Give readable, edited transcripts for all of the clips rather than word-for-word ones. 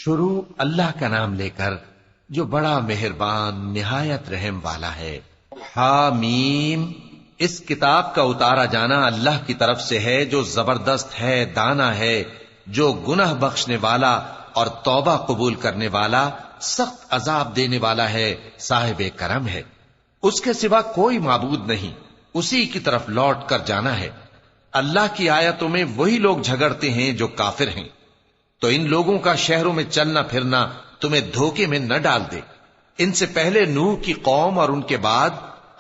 شروع اللہ کا نام لے کر جو بڑا مہربان نہایت رحم والا ہے۔ حامیم، اس کتاب کا اتارا جانا اللہ کی طرف سے ہے جو زبردست ہے، دانا ہے، جو گناہ بخشنے والا اور توبہ قبول کرنے والا، سخت عذاب دینے والا ہے، صاحب کرم ہے۔ اس کے سوا کوئی معبود نہیں، اسی کی طرف لوٹ کر جانا ہے۔ اللہ کی آیتوں میں وہی لوگ جھگڑتے ہیں جو کافر ہیں، تو ان لوگوں کا شہروں میں چلنا پھرنا تمہیں دھوکے میں نہ ڈال دے۔ ان سے پہلے نوح کی قوم اور ان کے بعد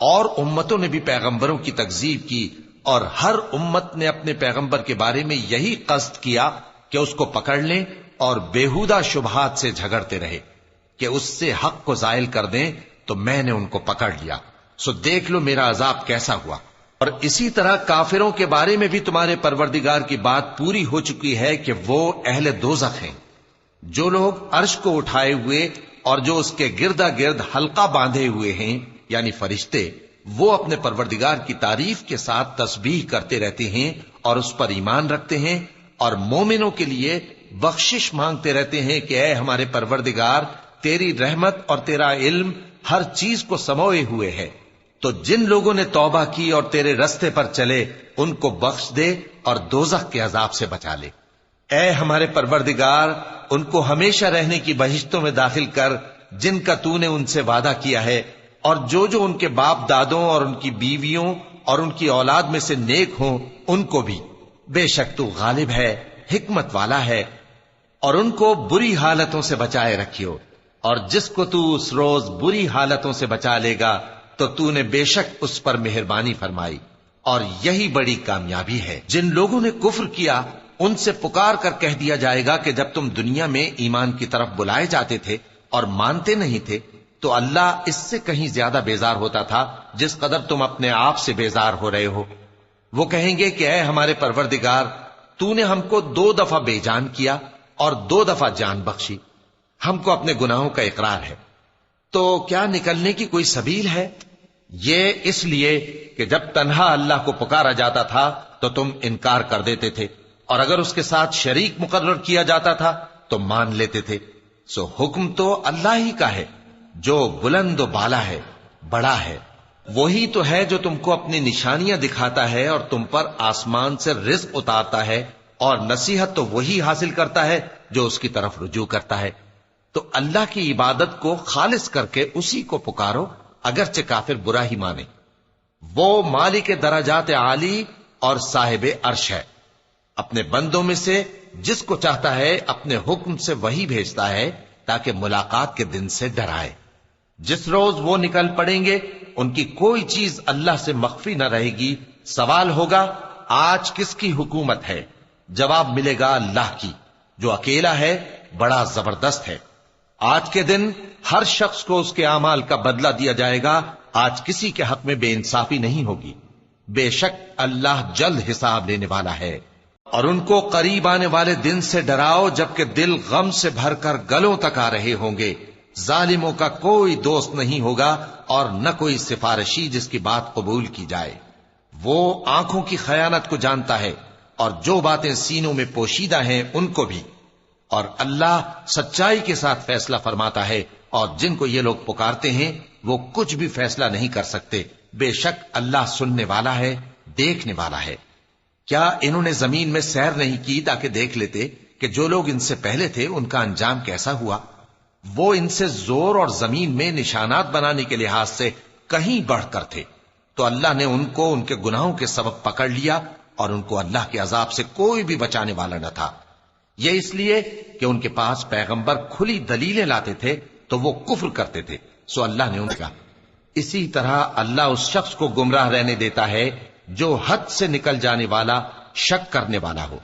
اور امتوں نے بھی پیغمبروں کی تکذیب کی، اور ہر امت نے اپنے پیغمبر کے بارے میں یہی قصد کیا کہ اس کو پکڑ لیں اور بیہودہ شبہات سے جھگڑتے رہے کہ اس سے حق کو زائل کر دیں، تو میں نے ان کو پکڑ لیا، سو دیکھ لو میرا عذاب کیسا ہوا۔ اور اسی طرح کافروں کے بارے میں بھی تمہارے پروردگار کی بات پوری ہو چکی ہے کہ وہ اہل دوزخ ہیں۔ جو لوگ عرش کو اٹھائے ہوئے اور جو اس کے گردا گرد حلقہ باندھے ہوئے ہیں یعنی فرشتے، وہ اپنے پروردگار کی تعریف کے ساتھ تسبیح کرتے رہتے ہیں اور اس پر ایمان رکھتے ہیں، اور مومنوں کے لیے بخشش مانگتے رہتے ہیں کہ اے ہمارے پروردگار، تیری رحمت اور تیرا علم ہر چیز کو سموئے ہوئے ہے، تو جن لوگوں نے توبہ کی اور تیرے رستے پر چلے ان کو بخش دے اور دوزخ کے عذاب سے بچا لے۔ اے ہمارے پروردگار، ان کو ہمیشہ رہنے کی بہشتوں میں داخل کر جن کا تو نے ان سے وعدہ کیا ہے، اور جو ان کے باپ دادوں اور ان کی بیویوں اور ان کی اولاد میں سے نیک ہوں ان کو بھی۔ بے شک تو غالب ہے، حکمت والا ہے۔ اور ان کو بری حالتوں سے بچائے رکھیو، اور جس کو تو اس روز بری حالتوں سے بچا لے گا تو تو نے بے شک اس پر مہربانی فرمائی، اور یہی بڑی کامیابی ہے۔ جن لوگوں نے کفر کیا ان سے پکار کر کہہ دیا جائے گا کہ جب تم دنیا میں ایمان کی طرف بلائے جاتے تھے اور مانتے نہیں تھے تو اللہ اس سے کہیں زیادہ بیزار ہوتا تھا جس قدر تم اپنے آپ سے بیزار ہو رہے ہو۔ وہ کہیں گے کہ اے ہمارے پروردگار، تو نے ہم کو 2 دفعہ بے جان کیا اور 2 دفعہ جان بخشی، ہم کو اپنے گناہوں کا اقرار ہے، تو کیا نکلنے کی کوئی سبیل ہے؟ یہ اس لیے کہ جب تنہا اللہ کو پکارا جاتا تھا تو تم انکار کر دیتے تھے، اور اگر اس کے ساتھ شریک مقرر کیا جاتا تھا تو مان لیتے تھے۔ سو حکم تو اللہ ہی کا ہے جو بلند و بالا ہے، بڑا ہے۔ وہی تو ہے جو تم کو اپنی نشانیاں دکھاتا ہے اور تم پر آسمان سے رزق اتارتا ہے، اور نصیحت تو وہی حاصل کرتا ہے جو اس کی طرف رجوع کرتا ہے۔ تو اللہ کی عبادت کو خالص کر کے اسی کو پکارو، اگرچہ کافر برا ہی مانے۔ وہ مالک درجات عالی اور صاحب عرش ہے، اپنے بندوں میں سے جس کو چاہتا ہے اپنے حکم سے وہی بھیجتا ہے تاکہ ملاقات کے دن سے ڈرائے۔ جس روز وہ نکل پڑیں گے ان کی کوئی چیز اللہ سے مخفی نہ رہے گی۔ سوال ہوگا آج کس کی حکومت ہے؟ جواب ملے گا اللہ کی، جو اکیلا ہے، بڑا زبردست ہے۔ آج کے دن ہر شخص کو اس کے اعمال کا بدلہ دیا جائے گا، آج کسی کے حق میں بے انصافی نہیں ہوگی۔ بے شک اللہ جلد حساب لینے والا ہے۔ اور ان کو قریب آنے والے دن سے ڈراؤ جبکہ دل غم سے بھر کر گلوں تک آ رہے ہوں گے۔ ظالموں کا کوئی دوست نہیں ہوگا اور نہ کوئی سفارشی جس کی بات قبول کی جائے۔ وہ آنکھوں کی خیانت کو جانتا ہے اور جو باتیں سینوں میں پوشیدہ ہیں ان کو بھی، اور اللہ سچائی کے ساتھ فیصلہ فرماتا ہے، اور جن کو یہ لوگ پکارتے ہیں وہ کچھ بھی فیصلہ نہیں کر سکتے۔ بے شک اللہ سننے والا ہے، دیکھنے والا ہے۔ کیا انہوں نے زمین میں سیر نہیں کی تاکہ دیکھ لیتے کہ جو لوگ ان سے پہلے تھے ان کا انجام کیسا ہوا؟ وہ ان سے زور اور زمین میں نشانات بنانے کے لحاظ سے کہیں بڑھ کر تھے، تو اللہ نے ان کو ان کے گناہوں کے سبب پکڑ لیا، اور ان کو اللہ کے عذاب سے کوئی بھی بچانے والا نہ تھا۔ یہ اس لیے کہ ان کے پاس پیغمبر کھلی دلیلیں لاتے تھے تو وہ کفر کرتے تھے، سو اللہ نے ان کا۔ اسی طرح اللہ اس شخص کو گمراہ رہنے دیتا ہے جو حد سے نکل جانے والا، شک کرنے والا ہو۔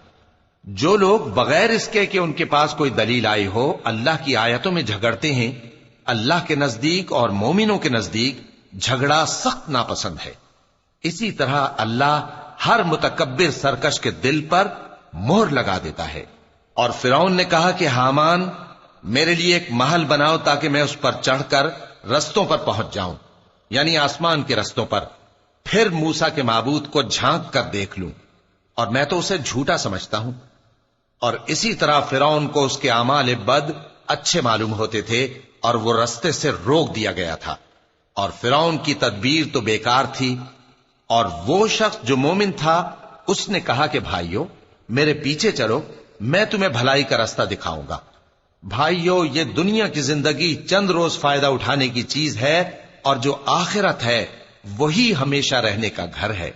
جو لوگ بغیر اس کے کہ ان کے پاس کوئی دلیل آئی ہو اللہ کی آیتوں میں جھگڑتے ہیں، اللہ کے نزدیک اور مومنوں کے نزدیک جھگڑا سخت ناپسند ہے۔ اسی طرح اللہ ہر متکبر سرکش کے دل پر مہر لگا دیتا ہے۔ اور فرعون نے کہا کہ حامان، میرے لیے ایک محل بناؤ تاکہ میں اس پر چڑھ کر رستوں پر پہنچ جاؤں، یعنی آسمان کے رستوں پر، پھر موسیٰ کے معبود کو جھانک کر دیکھ لوں، اور میں تو اسے جھوٹا سمجھتا ہوں۔ اور اسی طرح فرعون کو اس کے اعمال بد اچھے معلوم ہوتے تھے اور وہ رستے سے روک دیا گیا تھا، اور فرعون کی تدبیر تو بیکار تھی۔ اور وہ شخص جو مومن تھا اس نے کہا کہ بھائیو میرے پیچھے چلو، میں تمہیں بھلائی کا راستہ دکھاؤں گا۔ بھائیو یہ دنیا کی زندگی چند روز فائدہ اٹھانے کی چیز ہے، اور جو آخرت ہے وہی ہمیشہ رہنے کا گھر ہے۔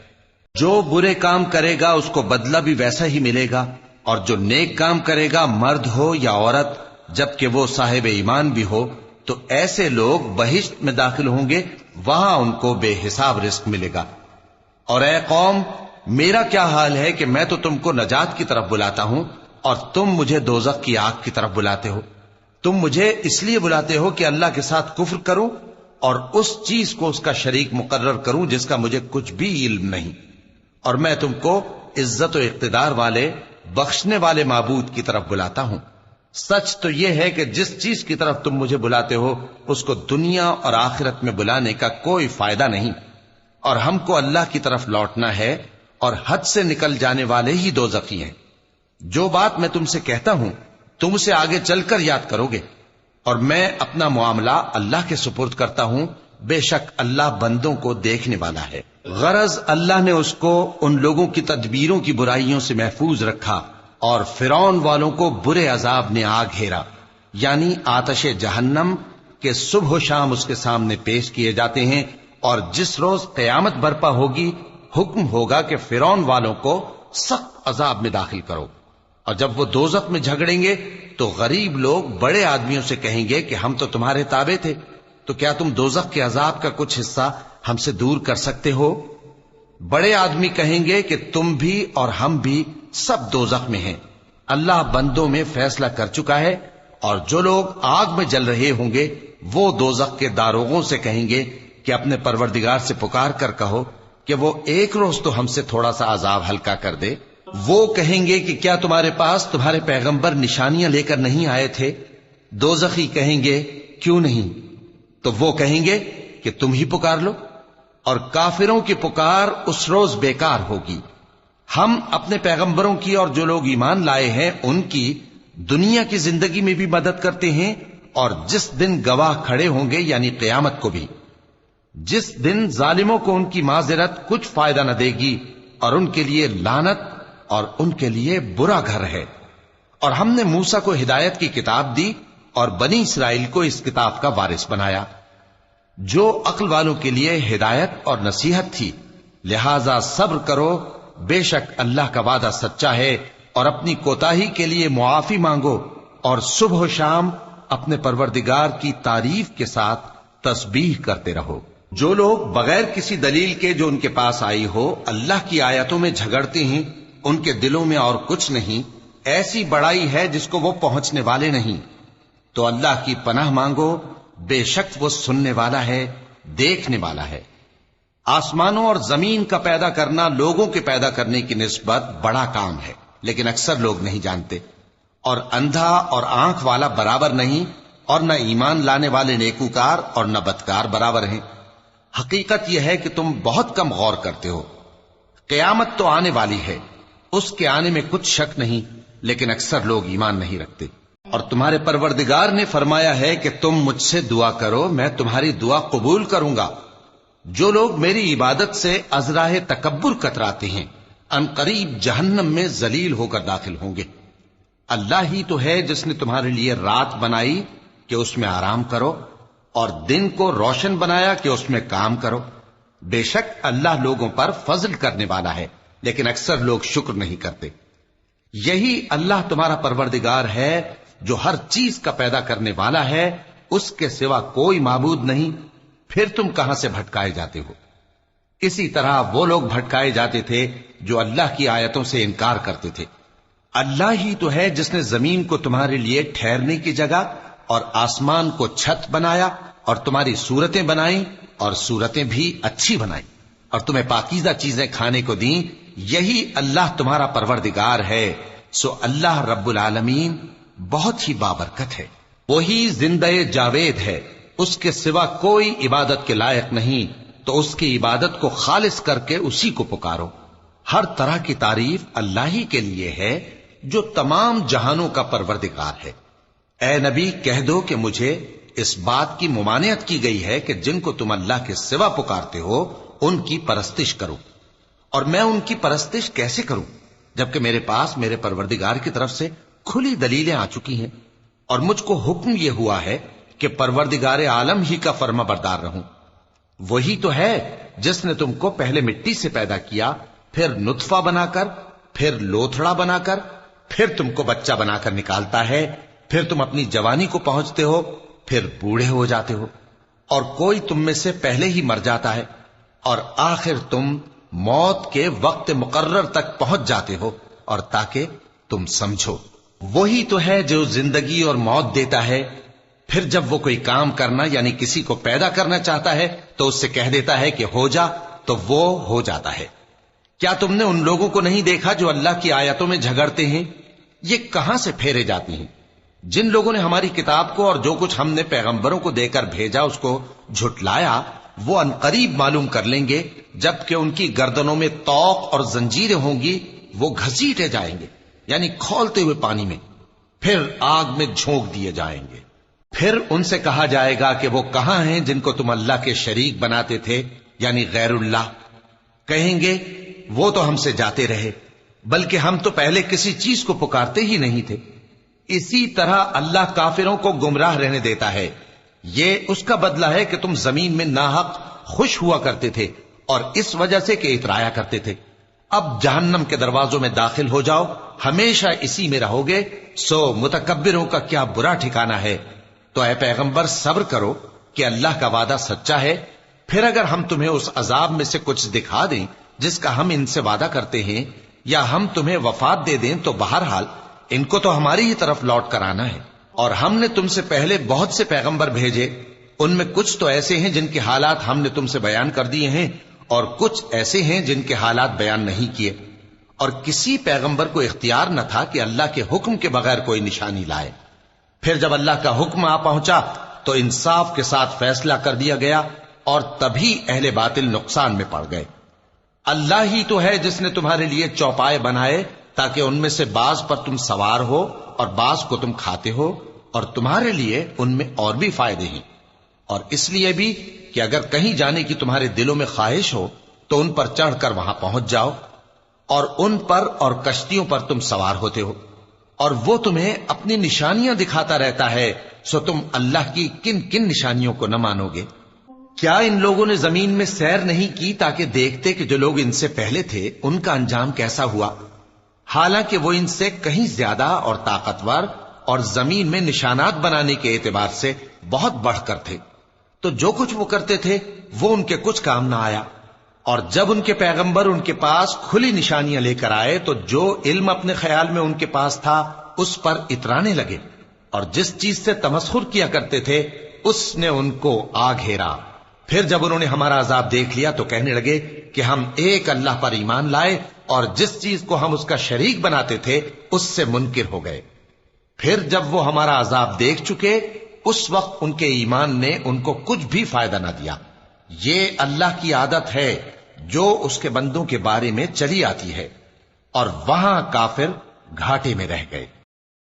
جو برے کام کرے گا اس کو بدلہ بھی ویسا ہی ملے گا، اور جو نیک کام کرے گا مرد ہو یا عورت جبکہ وہ صاحب ایمان بھی ہو تو ایسے لوگ بہشت میں داخل ہوں گے، وہاں ان کو بے حساب رزق ملے گا۔ اور اے قوم میرا کیا حال ہے کہ میں تو تم کو نجات کی طرف بلاتا ہوں اور تم مجھے دوزخ کی آگ کی طرف بلاتے ہو۔ تم مجھے اس لیے بلاتے ہو کہ اللہ کے ساتھ کفر کروں اور اس چیز کو اس کا شریک مقرر کروں جس کا مجھے کچھ بھی علم نہیں، اور میں تم کو عزت و اقتدار والے بخشنے والے معبود کی طرف بلاتا ہوں۔ سچ تو یہ ہے کہ جس چیز کی طرف تم مجھے بلاتے ہو اس کو دنیا اور آخرت میں بلانے کا کوئی فائدہ نہیں، اور ہم کو اللہ کی طرف لوٹنا ہے، اور حد سے نکل جانے والے ہی دوزخی ہیں۔ جو بات میں تم سے کہتا ہوں تم اسے آگے چل کر یاد کرو گے، اور میں اپنا معاملہ اللہ کے سپرد کرتا ہوں، بے شک اللہ بندوں کو دیکھنے والا ہے۔ غرض اللہ نے اس کو ان لوگوں کی تدبیروں کی برائیوں سے محفوظ رکھا، اور فرعون والوں کو برے عذاب نے آ گھیرا، یعنی آتش جہنم کے صبح و شام اس کے سامنے پیش کیے جاتے ہیں، اور جس روز قیامت برپا ہوگی حکم ہوگا کہ فرعون والوں کو سخت عذاب میں داخل کرو۔ اور جب وہ دوزخ میں جھگڑیں گے تو غریب لوگ بڑے آدمیوں سے کہیں گے کہ ہم تو تمہارے تابع تھے، تو کیا تم دوزخ کے عذاب کا کچھ حصہ ہم سے دور کر سکتے ہو؟ بڑے آدمی کہیں گے کہ تم بھی اور ہم بھی سب دوزخ میں ہیں۔ اللہ بندوں میں فیصلہ کر چکا ہے، اور جو لوگ آگ میں جل رہے ہوں گے وہ دوزخ کے داروغوں سے کہیں گے کہ اپنے پروردگار سے پکار کر کہو کہ وہ ایک روز تو ہم سے تھوڑا سا عذاب ہلکا کر دے۔ وہ کہیں گے کہ کیا تمہارے پاس تمہارے پیغمبر نشانیاں لے کر نہیں آئے تھے؟ دوزخی کہیں گے کیوں نہیں؟ تو وہ کہیں گے کہ تم ہی پکار لو، اور کافروں کی پکار اس روز بیکار ہوگی۔ ہم اپنے پیغمبروں کی اور جو لوگ ایمان لائے ہیں ان کی دنیا کی زندگی میں بھی مدد کرتے ہیں، اور جس دن گواہ کھڑے ہوں گے یعنی قیامت کو بھی، جس دن ظالموں کو ان کی معذرت کچھ فائدہ نہ دے گی، اور ان کے لیے لعنت اور ان کے لیے برا گھر ہے۔ اور ہم نے موسیٰ کو ہدایت کی کتاب دی اور بنی اسرائیل کو اس کتاب کا وارث بنایا، جو عقل والوں کے لیے ہدایت اور نصیحت تھی۔ لہذا صبر کرو، بے شک اللہ کا وعدہ سچا ہے، اور اپنی کوتاہی کے لیے معافی مانگو، اور صبح و شام اپنے پروردگار کی تعریف کے ساتھ تسبیح کرتے رہو۔ جو لوگ بغیر کسی دلیل کے جو ان کے پاس آئی ہو اللہ کی آیتوں میں جھگڑتے ہیں، ان کے دلوں میں اور کچھ نہیں، ایسی بڑائی ہے جس کو وہ پہنچنے والے نہیں۔ تو اللہ کی پناہ مانگو، بے شک وہ سننے والا ہے، دیکھنے والا ہے۔ آسمانوں اور زمین کا پیدا کرنا لوگوں کے پیدا کرنے کی نسبت بڑا کام ہے، لیکن اکثر لوگ نہیں جانتے۔ اور اندھا اور آنکھ والا برابر نہیں، اور نہ ایمان لانے والے نیکوکار اور نہ بدکار برابر ہیں۔ حقیقت یہ ہے کہ تم بہت کم غور کرتے ہو۔ قیامت تو آنے والی ہے، اس کے آنے میں کچھ شک نہیں، لیکن اکثر لوگ ایمان نہیں رکھتے۔ اور تمہارے پروردگار نے فرمایا ہے کہ تم مجھ سے دعا کرو، میں تمہاری دعا قبول کروں گا۔ جو لوگ میری عبادت سے ازراہ تکبر کتراتے ہیں ان قریب جہنم میں ذلیل ہو کر داخل ہوں گے۔ اللہ ہی تو ہے جس نے تمہارے لیے رات بنائی کہ اس میں آرام کرو، اور دن کو روشن بنایا کہ اس میں کام کرو۔ بے شک اللہ لوگوں پر فضل کرنے والا ہے، لیکن اکثر لوگ شکر نہیں کرتے۔ یہی اللہ تمہارا پروردگار ہے جو ہر چیز کا پیدا کرنے والا ہے، اس کے سوا کوئی معبود نہیں، پھر تم کہاں سے بھٹکائے جاتے ہو؟ اسی طرح وہ لوگ بھٹکائے جاتے تھے جو اللہ کی آیتوں سے انکار کرتے تھے۔ اللہ ہی تو ہے جس نے زمین کو تمہارے لیے ٹھہرنے کی جگہ اور آسمان کو چھت بنایا، اور تمہاری صورتیں بنائیں اور صورتیں بھی اچھی بنائیں، اور تمہیں پاکیزہ چیزیں کھانے کو دیں۔ یہی اللہ تمہارا پروردگار ہے، سو اللہ رب العالمین بہت ہی بابرکت ہے۔ وہی زندہ جاوید ہے، اس کے سوا کوئی عبادت کے لائق نہیں، تو اس کی عبادت کو خالص کر کے اسی کو پکارو۔ ہر طرح کی تعریف اللہ ہی کے لیے ہے جو تمام جہانوں کا پروردگار ہے۔ اے نبی کہہ دو کہ مجھے اس بات کی ممانعت کی گئی ہے کہ جن کو تم اللہ کے سوا پکارتے ہو ان کی پرستش کرو، اور میں ان کی پرستش کیسے کروں جبکہ میرے پاس میرے پروردگار کی طرف سے کھلی دلیلیں آ چکی ہیں، اور مجھ کو حکم یہ ہوا ہے کہ پروردگار عالم ہی کا فرما بردار رہوں۔ وہی تو ہے جس نے تم کو پہلے مٹی سے پیدا کیا، پھر نطفہ بنا کر، پھر لوتھڑا بنا کر، پھر تم کو بچہ بنا کر نکالتا ہے، پھر تم اپنی جوانی کو پہنچتے ہو، پھر بوڑھے ہو جاتے ہو، اور کوئی تم میں سے پہلے ہی مر جاتا ہے، اور آخر تم موت کے وقت مقرر تک پہنچ جاتے ہو، اور تاکہ تم سمجھو۔ وہی تو ہے جو زندگی اور موت دیتا ہے، پھر جب وہ کوئی کام کرنا یعنی کسی کو پیدا کرنا چاہتا ہے تو اس سے کہہ دیتا ہے کہ ہو جا، تو وہ ہو جاتا ہے۔ کیا تم نے ان لوگوں کو نہیں دیکھا جو اللہ کی آیتوں میں جھگڑتے ہیں؟ یہ کہاں سے پھیرے جاتی ہیں؟ جن لوگوں نے ہماری کتاب کو اور جو کچھ ہم نے پیغمبروں کو دے کر بھیجا اس کو جھٹلایا، وہ عنقریب معلوم کر لیں گے جبکہ ان کی گردنوں میں طوق اور زنجیریں ہوں گی، وہ گھسیٹے جائیں گے یعنی کھولتے ہوئے پانی میں، پھر آگ میں جھونک دیے جائیں گے۔ پھر ان سے کہا جائے گا کہ وہ کہاں ہیں جن کو تم اللہ کے شریک بناتے تھے یعنی غیر اللہ؟ کہیں گے وہ تو ہم سے جاتے رہے، بلکہ ہم تو پہلے کسی چیز کو پکارتے ہی نہیں تھے۔ اسی طرح اللہ کافروں کو گمراہ رہنے دیتا ہے، یہ اس کا بدلہ ہے کہ تم زمین میں ناحق خوش ہوا کرتے تھے اور اس وجہ سے کہ اترایا کرتے تھے۔ اب جہنم کے دروازوں میں داخل ہو جاؤ، ہمیشہ اسی میں رہو گے، سو متکبروں کا کیا برا ٹھکانہ ہے۔ تو اے پیغمبر صبر کرو کہ اللہ کا وعدہ سچا ہے، پھر اگر ہم تمہیں اس عذاب میں سے کچھ دکھا دیں جس کا ہم ان سے وعدہ کرتے ہیں، یا ہم تمہیں وفات دے دیں، تو بہرحال ان کو تو ہماری ہی طرف لوٹ کر آنا ہے۔ اور ہم نے تم سے پہلے بہت سے پیغمبر بھیجے، ان میں کچھ تو ایسے ہیں جن کے حالات ہم نے تم سے بیان کر دیے ہیں، اور کچھ ایسے ہیں جن کے حالات بیان نہیں کیے، اور کسی پیغمبر کو اختیار نہ تھا کہ اللہ کے حکم کے بغیر کوئی نشانی لائے۔ پھر جب اللہ کا حکم آ پہنچا تو انصاف کے ساتھ فیصلہ کر دیا گیا، اور تبھی اہل باطل نقصان میں پڑ گئے۔ اللہ ہی تو ہے جس نے تمہارے لیے چوپائے بنائے تاکہ ان میں سے بعض پر تم سوار ہو اور بعض کو تم کھاتے ہو، اور تمہارے لیے ان میں اور بھی فائدے ہیں، اور اس لیے بھی کہ اگر کہیں جانے کی تمہارے دلوں میں خواہش ہو تو ان پر چڑھ کر وہاں پہنچ جاؤ، اور ان پر اور کشتیوں پر تم سوار ہوتے ہو، اور وہ تمہیں اپنی نشانیاں دکھاتا رہتا ہے، سو تم اللہ کی کن کن نشانیوں کو نہ مانو گے؟ کیا ان لوگوں نے زمین میں سیر نہیں کی تاکہ دیکھتے کہ جو لوگ ان سے پہلے تھے ان کا انجام کیسا ہوا، حالانکہ وہ ان سے کہیں زیادہ اور طاقتور اور زمین میں نشانات بنانے کے اعتبار سے بہت بڑھ کر تھے، تو جو کچھ وہ کرتے تھے وہ ان کے کچھ کام نہ آیا۔ اور جب ان کے پیغمبر ان کے پاس کھلی نشانیاں لے کر آئے تو جو علم اپنے خیال میں ان کے پاس تھا اس پر اترانے لگے، اور جس چیز سے تمسخر کیا کرتے تھے اس نے ان کو آ گھیرا۔ پھر جب انہوں نے ہمارا عذاب دیکھ لیا تو کہنے لگے کہ ہم ایک اللہ پر ایمان لائے، اور جس چیز کو ہم اس کا شریک بناتے تھے اس سے منکر ہو گئے۔ پھر جب وہ ہمارا عذاب دیکھ چکے اس وقت ان کے ایمان نے ان کو کچھ بھی فائدہ نہ دیا۔ یہ اللہ کی عادت ہے جو اس کے بندوں کے بارے میں چلی آتی ہے، اور وہاں کافر گھاٹے میں رہ گئے۔